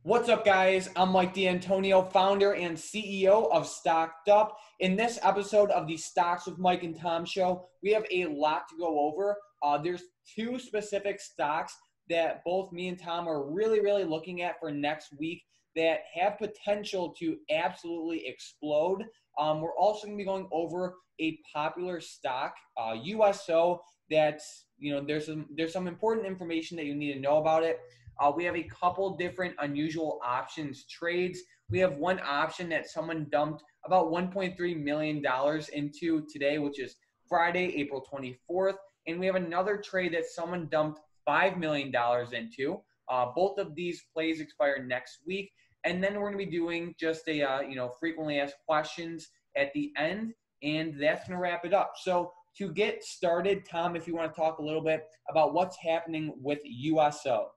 What's up, guys? I'm Mike D'Antonio, founder and CEO of StockedUp. In this episode of the Stocks with Mike and Tom show, we have a lot to go over. There's two specific stocks that both me and Tom are really looking at for next week that have potential to absolutely explode. We're also going to be going over a popular stock, USO. That's there's some important information that you need to know about it. We have a couple different unusual options trades. We have one option that someone dumped about $1.3 million into today, which is Friday, April 24th. And we have another trade that someone dumped $5 million into. Both of these plays expire next week. And then we're going to be doing just a, frequently asked questions at the end. And that's going to wrap it up. So to get started, Tom, if you want to talk a little bit about what's happening with USO.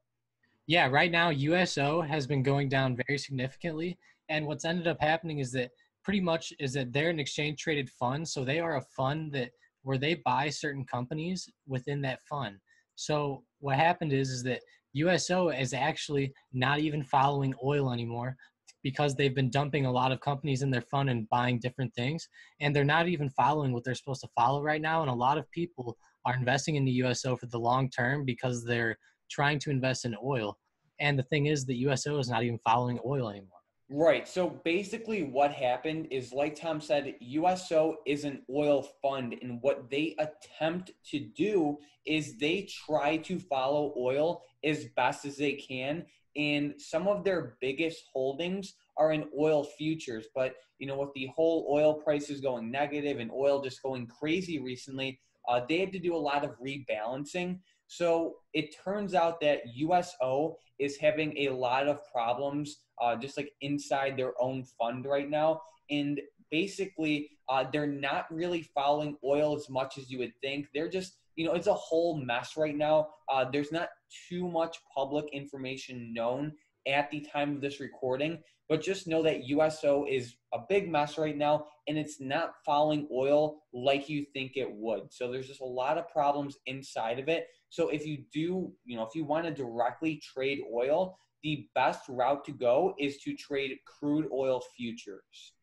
Yeah, right now USO has been going down very significantly, and what's ended up happening is that they're an exchange traded fund, so they are a fund that where they buy certain companies within that fund. So what happened is that USO is actually not even following oil anymore because they've been dumping a lot of companies in their fund and buying different things, and they're not even following what they're supposed to follow right now. And a lot of people are investing in the USO for the long term because they're trying to invest in oil. And the thing is that USO is not even following oil anymore. Right. So basically what happened is, like Tom said, USO is an oil fund. And what they attempt to do is they try to follow oil as best as they can. And some of their biggest holdings are in oil futures. But, with the whole oil prices going negative and oil just going crazy recently, they had to do a lot of rebalancing. So it turns out that USO is having a lot of problems just like inside their own fund right now. And basically, they're not really following oil as much as you would think. They're just, it's a whole mess right now. There's not too much public information known at the time of this recording, but just know that USO is a big mess right now, and it's not following oil like you think it would. So there's just a lot of problems inside of it. So if you do, if you want to directly trade oil, the best route to go is to trade crude oil futures.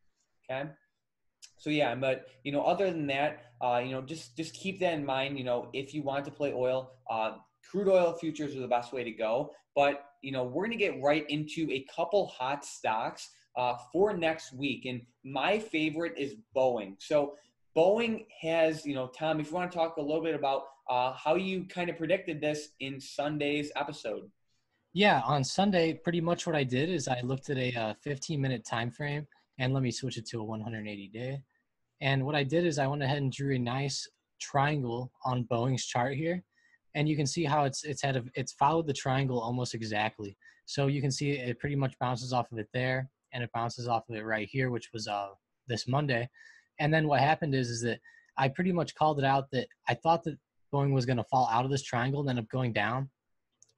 Okay. So yeah, but other than that, just keep that in mind. If you want to play oil, crude oil futures are the best way to go. But we're gonna get right into a couple hot stocks for next week, and my favorite is Boeing. So Boeing has, Tom, if you want to talk a little bit about how you kind of predicted this in Sunday's episode. Yeah, on Sunday, pretty much what I did is I looked at a 15-minute time frame, and let me switch it to a 180-day. And what I did is I went ahead and drew a nice triangle on Boeing's chart here, and you can see how it's followed the triangle almost exactly. So you can see it pretty much bounces off of it there, and it bounces off of it right here, which was this Monday. And then what happened is that I pretty much called it out that I thought that Boeing was going to fall out of this triangle and end up going down,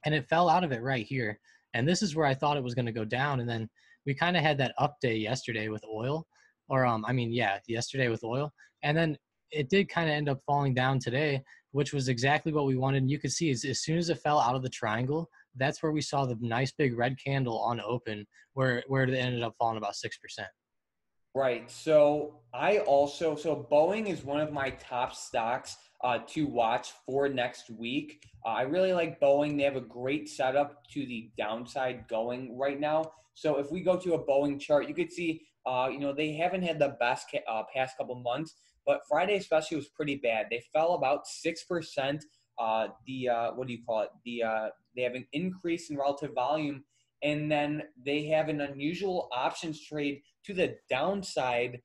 and it fell out of it right here. And this is where I thought it was going to go down. And then we kind of had that up day yesterday with oil, yesterday with oil. And then it did kind of end up falling down today, which was exactly what we wanted. And you could see as soon as it fell out of the triangle, that's where we saw the nice big red candle on open where it ended up falling about 6%. Right. So Boeing is one of my top stocks to watch for next week. I really like Boeing. They have a great setup to the downside going right now. So if we go to a Boeing chart, you could see, they haven't had the best past couple months, but Friday especially was pretty bad. They fell about 6%. What do you call it? They have an increase in relative volume, and then they have an unusual options trade to the downside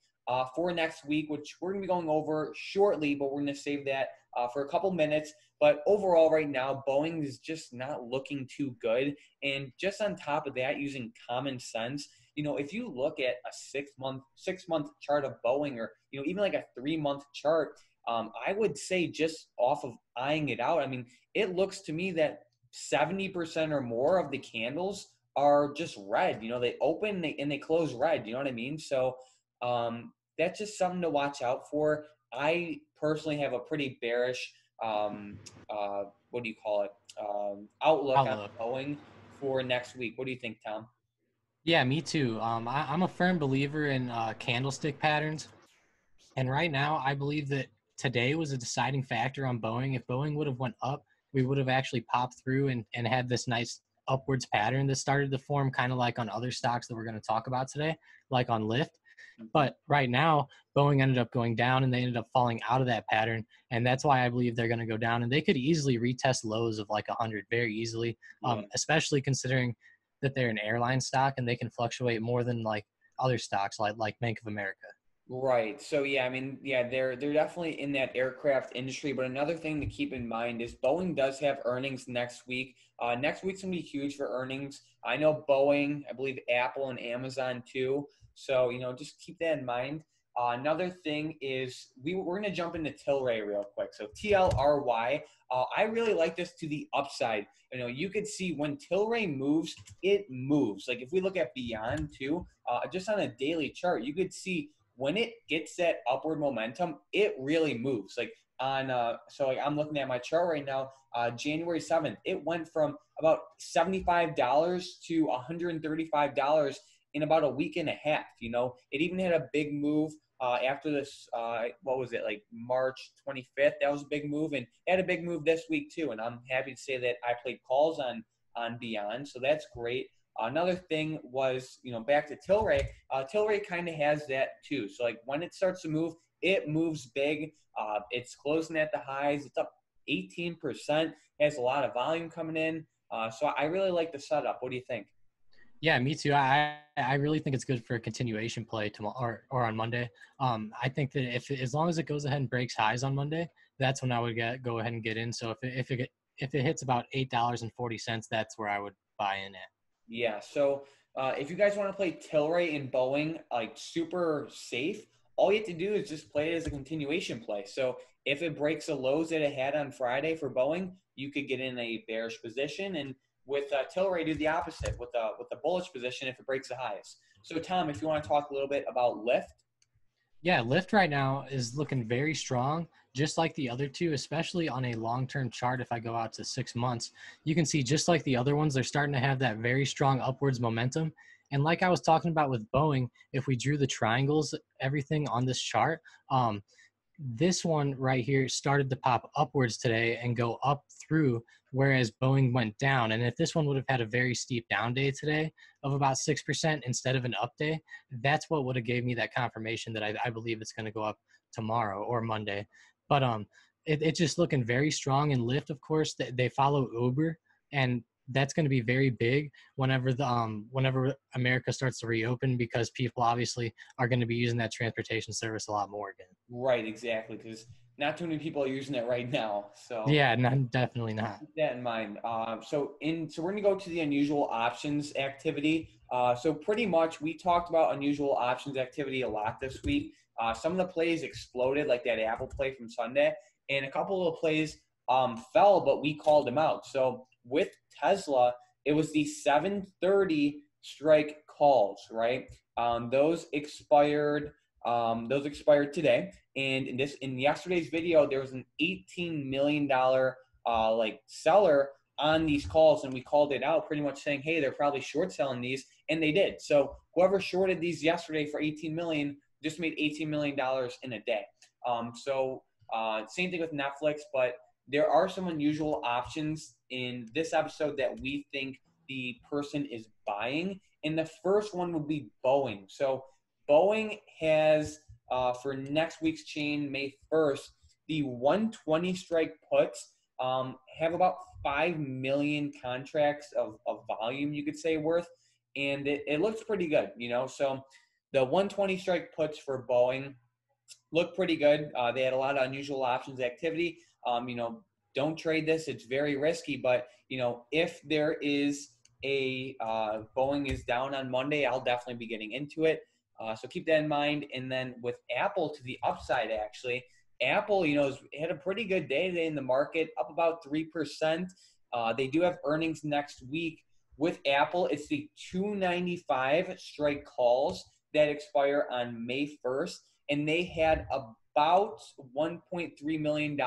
for next week, which we're going to be going over shortly, but we're going to save that for a couple minutes. But overall, right now, Boeing is just not looking too good. And just on top of that, using common sense, if you look at a six month chart of Boeing, or even like a 3-month chart, I would say just off of eyeing it out, I mean, it looks to me that 70% or more of the candles are just red. They open and they close red. You know what I mean? So that's just something to watch out for. I personally have a pretty bearish, outlook on Boeing for next week. What do you think, Tom? Yeah, me too. I'm a firm believer in candlestick patterns. And right now, I believe that today was a deciding factor on Boeing. If Boeing would have went up, we would have actually popped through and had this nice upwards pattern that started to form, kind of like on other stocks that we're going to talk about today, like on Lyft. Mhm. But right now, Boeing ended up going down and they ended up falling out of that pattern. And that's why I believe they're going to go down. And they could easily retest lows of like 100 very easily, Yeah. especially considering that they're an airline stock and they can fluctuate more than like other stocks like Bank of America. Right. So yeah, I mean, yeah, they're definitely in that aircraft industry. But another thing to keep in mind is Boeing does have earnings next week. Next week's gonna be huge for earnings. I know Boeing, I believe Apple and Amazon too. So just keep that in mind. Another thing is we're gonna jump into Tilray real quick. So TLRY. I really like this to the upside. You could see when Tilray moves, it moves. Like if we look at Beyond too, just on a daily chart, you could see when it gets that upward momentum, it really moves. Like I'm looking at my chart right now. January 7th, it went from about $75 to $135 in about a week and a half. It even had a big move after this. What was it, like March 25th? That was a big move, and it had a big move this week too. And I'm happy to say that I played calls on Beyond, so that's great. Another thing was, back to Tilray. Tilray kind of has that too. So like when it starts to move, it moves big. It's closing at the highs. It's up 18%. Has a lot of volume coming in. So I really like the setup. What do you think? Yeah, me too. I really think it's good for a continuation play tomorrow or on Monday. I think that if as long as it goes ahead and breaks highs on Monday, that's when I would go ahead and get in. So if it hits about $8.40, that's where I would buy in at. Yeah. So if you guys want to play Tilray and Boeing like super safe, all you have to do is just play it as a continuation play. So if it breaks the lows that it had on Friday for Boeing, you could get in a bearish position, and with Tilray, do the opposite with a bullish position if it breaks the highs. So Tom, if you want to talk a little bit about Lyft. Yeah, Lyft right now is looking very strong, just like the other two, especially on a long term chart. If I go out to 6 months, you can see just like the other ones, they're starting to have that very strong upwards momentum. And like I was talking about with Boeing, if we drew the triangles, everything on this chart, this one right here started to pop upwards today and go up through, whereas Boeing went down. And if this one would have had a very steep down day today of about 6% instead of an up day, that's what would have gave me that confirmation that I believe it's going to go up tomorrow or Monday. But it's just looking very strong. And Lyft, of course, they follow Uber, and that's going to be very big whenever America starts to reopen, because people obviously are going to be using that transportation service a lot more again. Right, exactly, because not too many people are using it right now. So Yeah, no, definitely not. keep that in mind. So we're gonna go to the unusual options activity. So pretty much we talked about unusual options activity a lot this week. Some of the plays exploded, like that Apple play from Sunday, and a couple of the plays fell, but we called them out. So with Tesla, it was the 7:30 strike calls, right? Those expired. Those expired today, and in yesterday's video, there was an $18 million like seller on these calls, and we called it out pretty much saying, hey, they're probably short selling these, and they did. So whoever shorted these yesterday for 18 million just made $18 million in a day. Same thing with Netflix, but there are some unusual options in this episode that we think the person is buying, and the first one would be Boeing. So Boeing has for next week's chain, May 1st, the 120 strike puts have about 5 million contracts of volume, you could say, worth, and it looks pretty good. So the 120 strike puts for Boeing look pretty good. They had a lot of unusual options activity. Don't trade this; it's very risky. But if there is a Boeing is down on Monday, I'll definitely be getting into it. So keep that in mind. And then with Apple to the upside, actually, Apple, had a pretty good day today in the market, up about 3%. They do have earnings next week. With Apple, it's the 295 strike calls that expire on May 1st, and they had about $1.3 million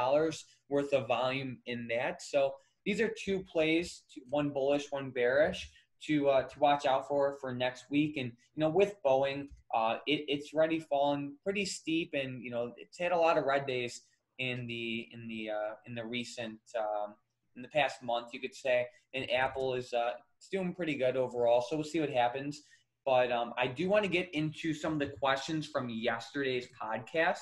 worth of volume in that. So these are two plays, one bullish, one bearish, to watch out for next week. And with Boeing, it's already fallen pretty steep, and it's had a lot of red days in the recent in the past month, you could say. And Apple is it's doing pretty good overall. So we'll see what happens. But I do want to get into some of the questions from yesterday's podcast.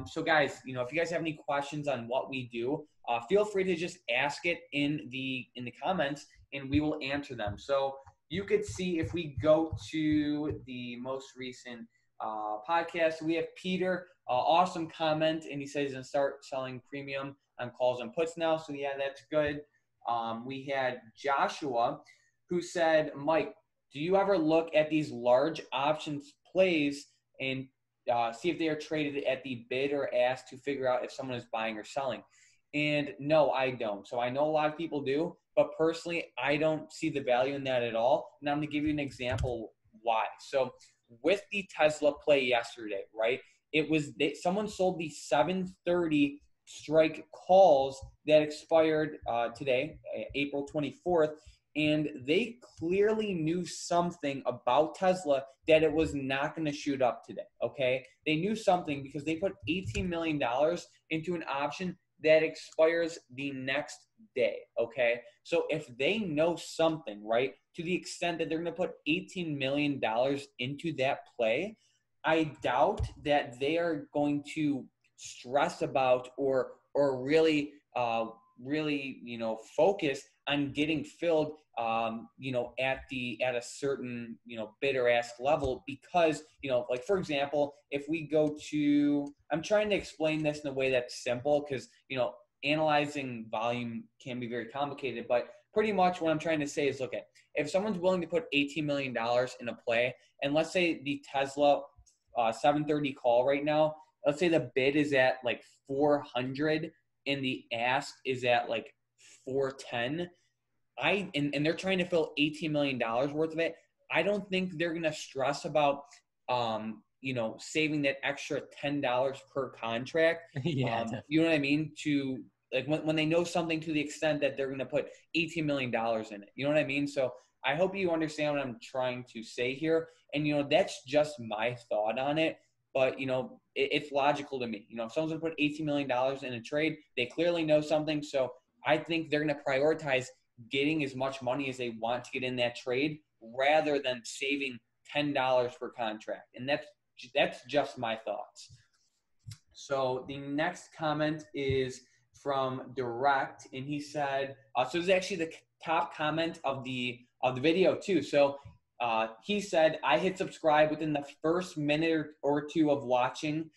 So guys, if you guys have any questions on what we do, feel free to just ask it in the comments, and we will answer them. So you could see, if we go to the most recent podcast, we have Peter, awesome comment, and he says he's going to start selling premium on calls and puts now. So yeah, that's good. We had Joshua, who said, Mike, do you ever look at these large options plays and see if they are traded at the bid or ask to figure out if someone is buying or selling? And no, I don't. So I know a lot of people do, but personally, I don't see the value in that at all. And I'm going to give you an example why. So with the Tesla play yesterday, right? Someone sold the 730 strike calls that expired today, April 24th. And they clearly knew something about Tesla that it was not going to shoot up today, okay? They knew something because they put $18 million into an option that expires the next day, okay? So if they know something, right, to the extent that they're going to put $18 million into that play, I doubt that they are going to stress about or really focus on getting filled at a certain bid or ask level, because like, for example, if we go to, I'm trying to explain this in a way that's simple, because analyzing volume can be very complicated, but pretty much what I'm trying to say is, look, at if someone's willing to put $18 million in a play, and let's say the Tesla 730 call right now, let's say the bid is at like 400 and the ask is at like 410, and they're trying to fill $18 million worth of it, I don't think they're going to stress about saving that extra $10 per contract. Yeah, you know what I mean? To like, when they know something to the extent that they're going to put $18 million in it. You know what I mean? So I hope you understand what I'm trying to say here. And, that's just my thought on it. But, it's logical to me. If someone's going to put $18 million in a trade, they clearly know something. So I think they're going to prioritize getting as much money as they want to get in that trade, rather than saving $10 per contract. And that's just my thoughts. So the next comment is from Direct, and he said, so this is actually the top comment of the video too. So he said, I hit subscribe within the first minute or two of watching.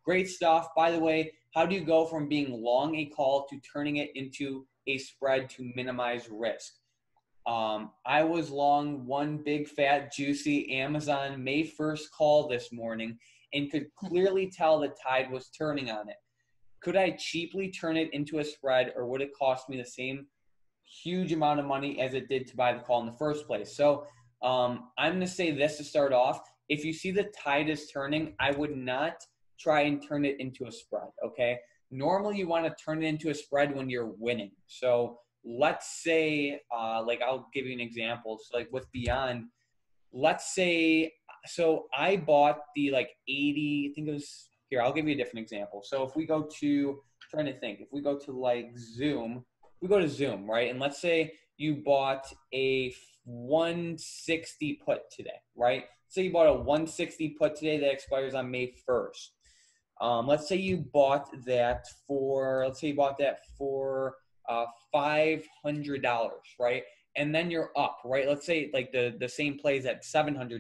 Great stuff. By the way, how do you go from being long a call to turning it into a spread to minimize risk? I was long one big fat juicy Amazon May 1st call this morning and could clearly tell the tide was turning on it. Could I cheaply turn it into a spread, or would it cost me the same huge amount of money as it did to buy the call in the first place? So I'm going to say this to start off. If you see the tide is turning, I would not try and turn it into a spread, okay? Normally you want to turn it into a spread when you're winning. So let's say, like, I'll give you an example. So like with Beyond, let's say, so I bought the like 80, I think it was, here, I'll give you a different example. So if we go to, trying to think, if we go to like Zoom, we go to Zoom, right? And let's say you bought a 160 put today, right? So you bought a 160 put today that expires on May 1st. Let's say you bought that for, $500, right? And then you're up, right? Let's say like the same plays at $700.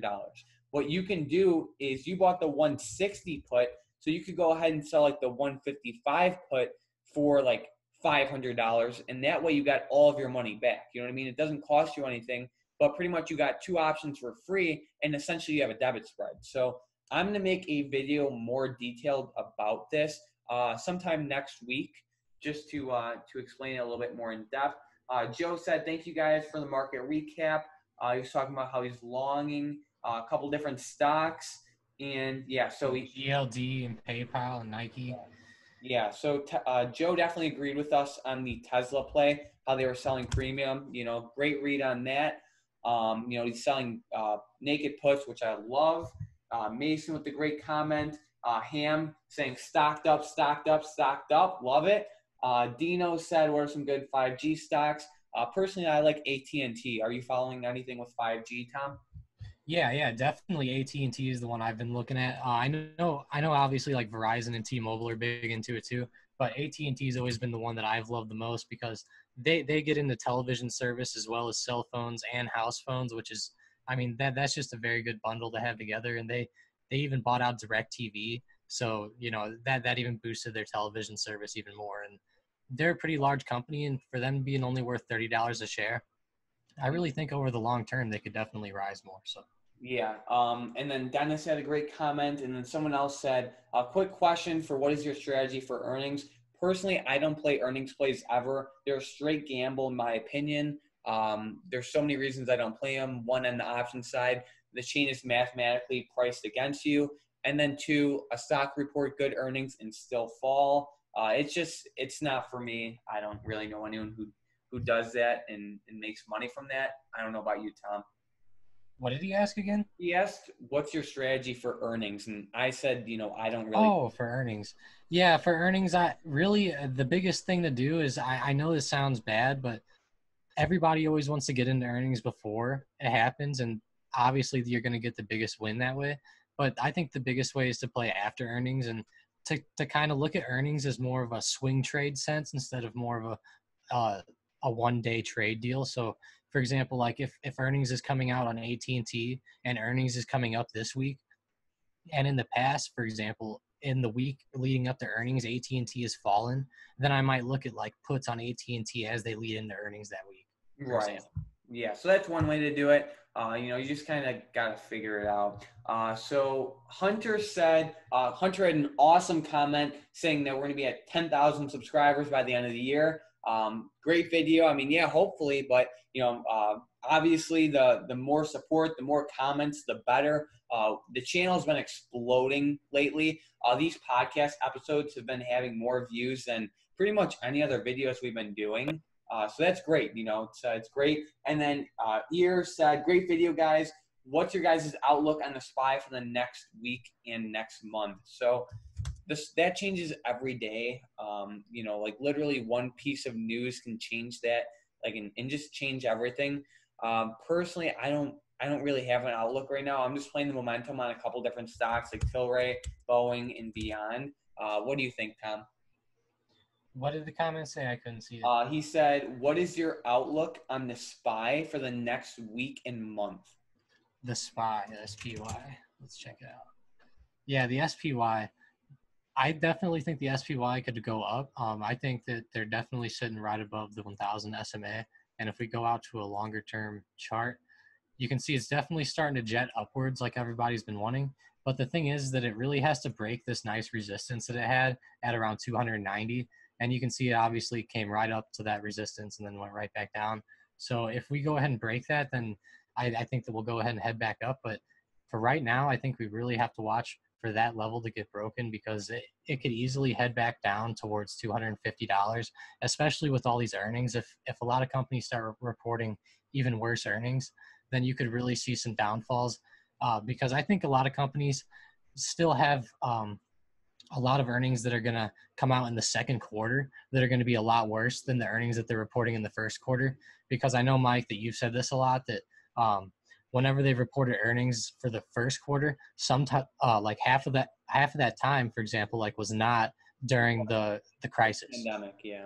What you can do is you bought the 160 put, so you could go ahead and sell like the 155 put for like $500, and that way you got all of your money back. You know what I mean? It doesn't cost you anything, but pretty much you got two options for free, and essentially you have a debit spread. So I'm going to make a video more detailed about this sometime next week, just to explain it a little bit more in depth. Joe said, thank you guys for the market recap. He was talking about how he's longing a couple different stocks. And yeah, so GLD and PayPal and Nike. Yeah, so Joe definitely agreed with us on the Tesla play, how they were selling premium. Great read on that. He's selling naked puts, which I love. Mason with the great comment. Ham saying stocked up, stocked up, stocked up. Love it. Dino said, what are some good 5G stocks? Personally, I like AT&T. Are you following anything with 5G, Tom? Yeah, definitely AT&T is the one I've been looking at. I know. Obviously, like Verizon and T-Mobile are big into it too, but AT&T has always been the one that I've loved the most because they get into television service as well as cell phones and house phones, which is, I mean, that's just a very good bundle to have together. And they even bought out DirecTV, so that even boosted their television service even more. And they're a pretty large company, and for them being only worth $30 a share, I really think over the long term they could definitely rise more. So. Yeah. And then Dennis had a great comment. And then someone else said, a quick question for what is your strategy for earnings? Personally, I don't play earnings plays ever. They're a straight gamble, in my opinion. There's so many reasons I don't play them. One, on the option side, the chain is mathematically priced against you. And then two, a stock report good earnings and still fall. It's not for me. I don't really know anyone who does that and makes money from that. I don't know about you, Tom. What did he ask again? He asked, "What's your strategy for earnings?" And I said, I don't really. Oh, for earnings. Yeah, for earnings, I really the biggest thing to do is I know this sounds bad, but everybody always wants to get into earnings before it happens, and obviously you're going to get the biggest win that way. But I think the biggest way is to play after earnings and to kind of look at earnings as more of a swing trade sense instead of more of a 1 day trade deal. So, for example, like if earnings is coming out on AT&T and earnings is coming up this week, and in the past, for example, in the week leading up to earnings, AT&T has fallen, then I might look at like puts on AT&T as they lead into earnings that week, for Right. example. Yeah. So that's one way to do it. You just kind of got to figure it out. So Hunter said, Hunter had an awesome comment saying that we're going to be at 10,000 subscribers by the end of the year. Great video. I mean, yeah, hopefully, but obviously the more support, the more comments, the better. The channel has been exploding lately. These podcast episodes have been having more views than pretty much any other videos we've been doing. So that's great. It's great. And then Ear said, great video, guys. What's your guys' outlook on the SPY for the next week and next month? So that changes every day. Like literally one piece of news can change that, like and just change everything. Personally, I don't really have an outlook right now. I'm just playing the momentum on a couple different stocks like Tilray, Boeing, and beyond. What do you think, Tom? What did the comment say? I couldn't see it. He said, "What is your outlook on the SPY for the next week and month?" The SPY, the SPY. Let's check it out. Yeah, the SPY. I definitely think the SPY could go up. I think that they're definitely sitting right above the 1,000 SMA. And if we go out to a longer term chart, you can see it's definitely starting to jet upwards like everybody's been wanting. But the thing is that it really has to break this nice resistance that it had at around 290. And you can see it obviously came right up to that resistance and then went right back down. So if we go ahead and break that, then I think that we'll go ahead and head back up. But for right now, I think we really have to watch for that level to get broken because it could easily head back down towards $250, especially with all these earnings. If a lot of companies start reporting even worse earnings, then you could really see some downfalls because I think a lot of companies still have a lot of earnings that are going to come out in the second quarter that are going to be a lot worse than the earnings that they're reporting in the first quarter. Because I know, Mike, that you've said this a lot, that whenever they've reported earnings for the first quarter, like half of that time, for example, like was not during the crisis. Pandemic, yeah.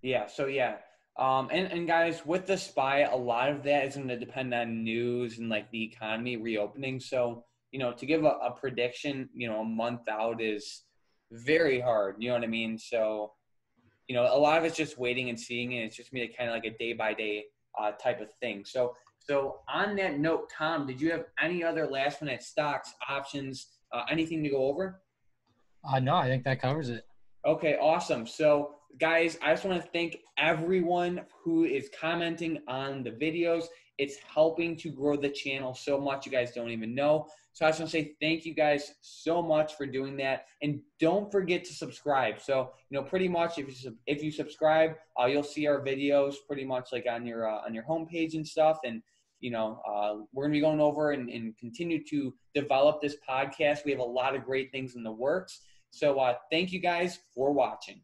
Yeah, so yeah. And guys, with the SPY, a lot of that is going to depend on news and like the economy reopening. So, to give a prediction, a month out is very hard. You know what I mean? So, a lot of it's just waiting and seeing, and it's just me kind of like a day by day type of thing. So on that note, Tom, did you have any other last minute stocks, options, anything to go over? No, I think that covers it. Okay, awesome. So, guys, I just want to thank everyone who is commenting on the videos. It's helping to grow the channel so much you guys don't even know. So I just want to say thank you guys so much for doing that. And don't forget to subscribe. So, pretty much if you subscribe, you'll see our videos pretty much like on your homepage and stuff. And, we're going to be going over and continue to develop this podcast. We have a lot of great things in the works. So thank you guys for watching.